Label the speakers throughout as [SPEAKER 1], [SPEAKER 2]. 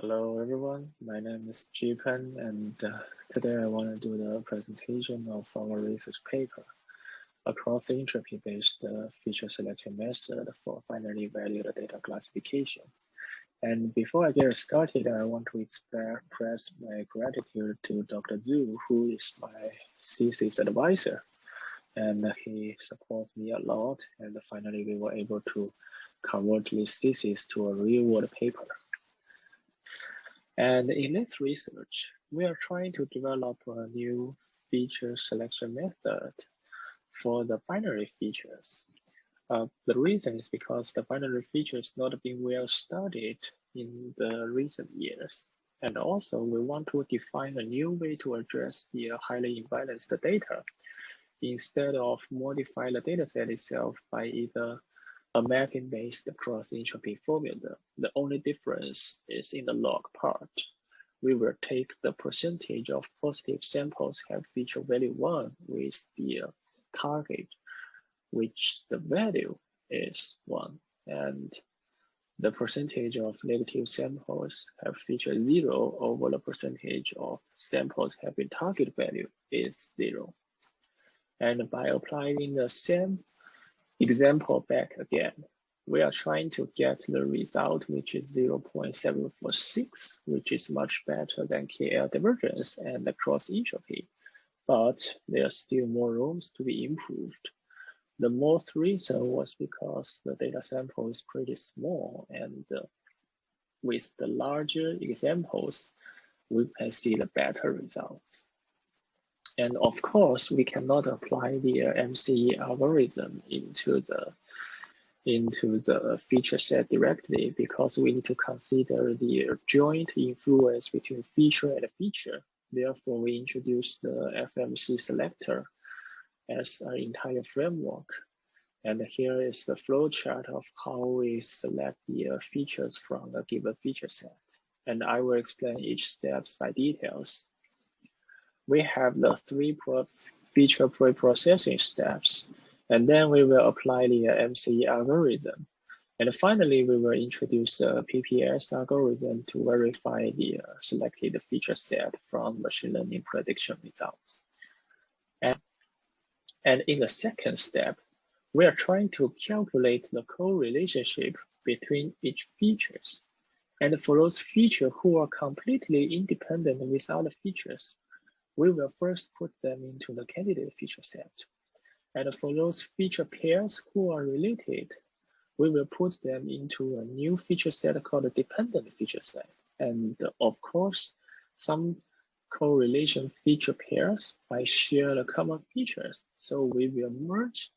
[SPEAKER 1] Hello everyone, my name is Jipan and today I want to do the presentation of our research paper, a cross-entropy-based feature selection method for finally valued data classification. And before I get started, I want to express my gratitude to Dr. Zhu, who is my thesis advisor, and he supports me a lot, and finally we were able to convert this thesis to a real-world paper. And in this research, we are trying to develop a new feature selection method for the binary features. The reason is because the binary features not been well studied in the recent years. And also we want to define a new way to address the highly imbalanced data instead of modify the dataset itself by either a mapping-based cross-entropy formula. The only difference is in the log part. We will take the percentage of positive samples have feature value 1 with the target, which the value is 1, and the percentage of negative samples have feature 0 over the percentage of samples having target value is 0. And by applying the same example back again, we are trying to get the result, which is 0.746, which is much better than KL divergence and the cross entropy, but there are still more rooms to be improved. The most reason was because the data sample is pretty small, and with the larger examples, we can see the better results. And of course, we cannot apply the MCE algorithm into the feature set directly because we need to consider the joint influence between feature and feature. Therefore, we introduce the FMC selector as an entire framework. And here is the flowchart of how we select the features from a given feature set. And I will explain each steps by details. We have the 3 feature pre-processing steps, and then we will apply the MCE algorithm. And finally, we will introduce a PPS algorithm to verify the selected feature set from machine learning prediction results. And in the second step, we are trying to calculate the correlationship between each features. And for those features who are completely independent with other features, we will first put them into the candidate feature set. And for those feature pairs who are related, we will put them into a new feature set called a dependent feature set. And of course, some correlation feature pairs might share the common features. So we will merge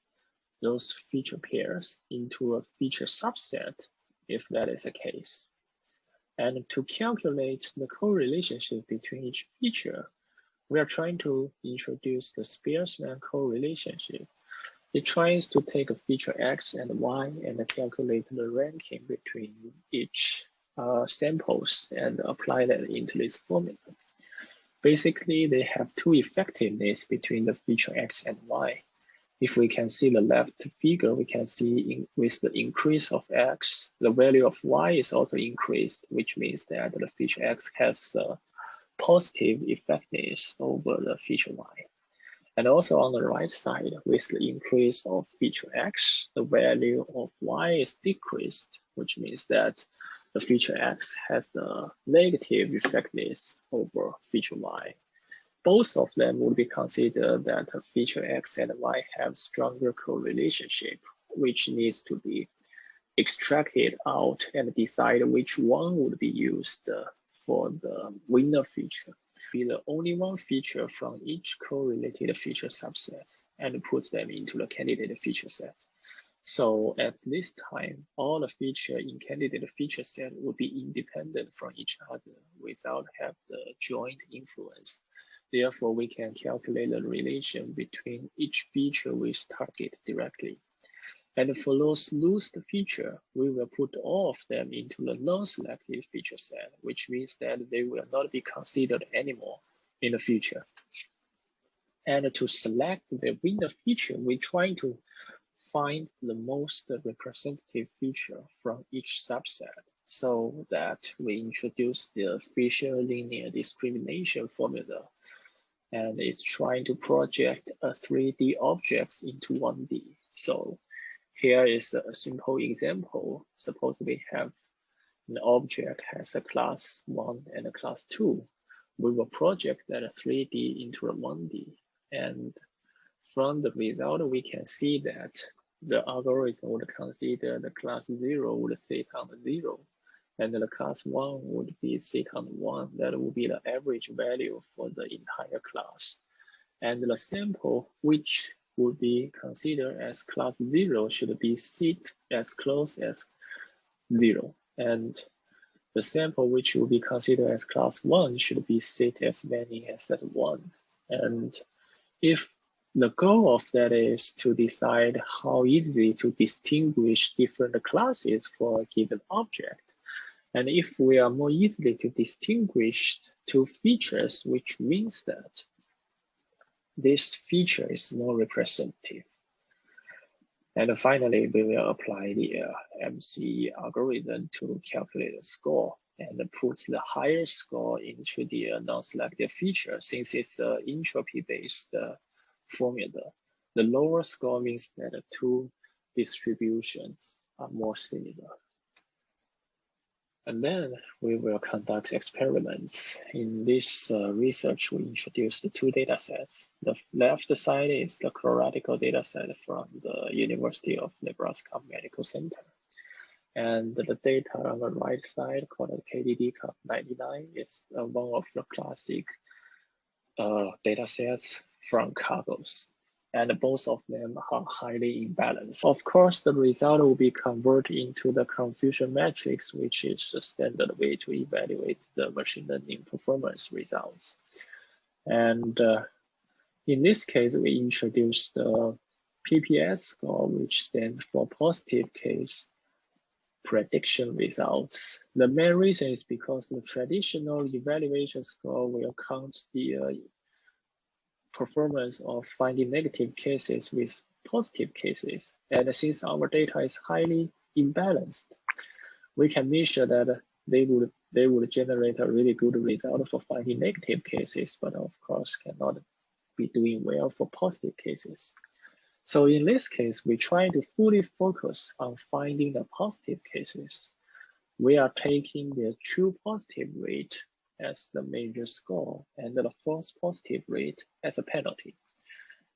[SPEAKER 1] those feature pairs into a feature subset if that is the case. And to calculate the correlationship between each feature, we are trying to introduce the Spearman correlationship. It tries to take a feature X and Y and calculate the ranking between each samples and apply that into this formula. Basically, they have 2 effectiveness between the feature X and Y. If we can see the left figure, we can see with the increase of X, the value of Y is also increased, which means that the feature X has a positive effectiveness over the feature Y. And also on the right side, with the increase of feature X, the value of Y is decreased, which means that the feature X has the negative effectiveness over feature Y. Both of them would be considered that feature X and Y have stronger correlationship, which needs to be extracted out and decide which one would be used for the winner feature. Be the only one feature from each correlated feature subset and put them into the candidate feature set. So at this time, all the feature in candidate feature set will be independent from each other without have the joint influence. Therefore, we can calculate the relation between each feature with target directly. And for those loosed feature, we will put all of them into the non-selected feature set, which means that they will not be considered anymore in the future. And to select the winner feature, we try to find the most representative feature from each subset. so that we introduce the Fisher linear discrimination formula, and it's trying to project a 3D objects into 1D. So here is a simple example. Suppose we have an object has a class 1 and a class 2. We will project that 3D into a 1D. And from the result, we can see that the algorithm would consider the class 0 would sit on the 0, and the class 1 would be sit on 1. That would be the average value for the entire class. And the sample, which would be considered as class 0, should be sit as close as 0. And the sample which will be considered as class 1 should be sit as many as that 1. And if the goal of that is to decide how easily to distinguish different classes for a given object, and if we are more easily to distinguish two features, which means that this feature is more representative. And finally, we will apply the MCE algorithm to calculate the score and put the higher score into the non-selected feature. Since it's an entropy-based formula, the lower score means that the two distributions are more similar. And then we will conduct experiments. In this research, we introduced two data sets. The left side is the theoretical data set from the University of Nebraska Medical Center. And the data on the right side, called the KDD Cup 99, is one of the classic data sets from cargos. And both of them are highly imbalanced. Of course, the result will be converted into the confusion matrix, which is a standard way to evaluate the machine learning performance results. And in this case, we introduced the PPS score, which stands for positive case prediction results. The main reason is because the traditional evaluation score will count the performance of finding negative cases with positive cases. And since our data is highly imbalanced, we can measure that they would generate a really good result for finding negative cases, but of course cannot be doing well for positive cases. So in this case, we try to fully focus on finding the positive cases. We are taking the true positive rate as the major score and the false positive rate as a penalty.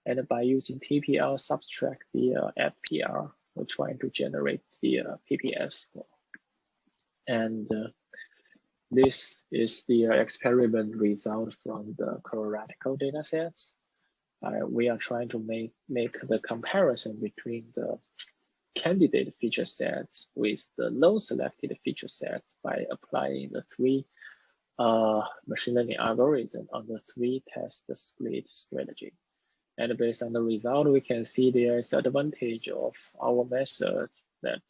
[SPEAKER 1] And by using TPL subtract the FPR, we're trying to generate the PPS score. And this is the experiment result from the theoretical data sets. We are trying to make the comparison between the candidate feature sets with the non-selected feature sets by applying the three machine learning algorithm on the three-test split strategy. And based on the result, we can see there is advantage of our methods that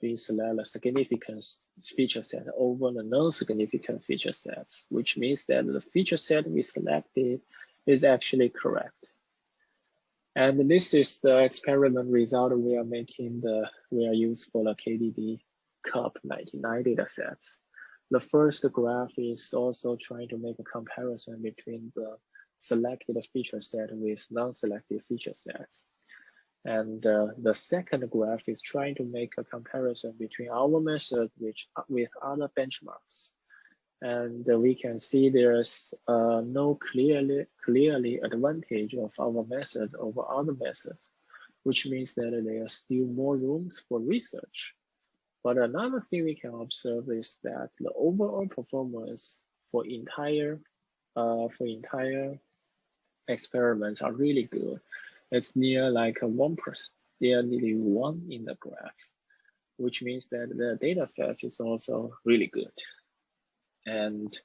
[SPEAKER 1] we select a significant feature set over the non-significant feature sets, which means that the feature set we selected is actually correct. And this is the experiment result we are making. We are used for the KDD Cup 99 data sets. The first graph is also trying to make a comparison between the selected feature set with non-selected feature sets. And the second graph is trying to make a comparison between our method with other benchmarks. And we can see there's no clearly advantage of our method over other methods, which means that there are still more rooms for research. But another thing we can observe is that the overall performance for entire experiments are really good. It's near like 1%, nearly 1 in the graph, which means that the data set is also really good. And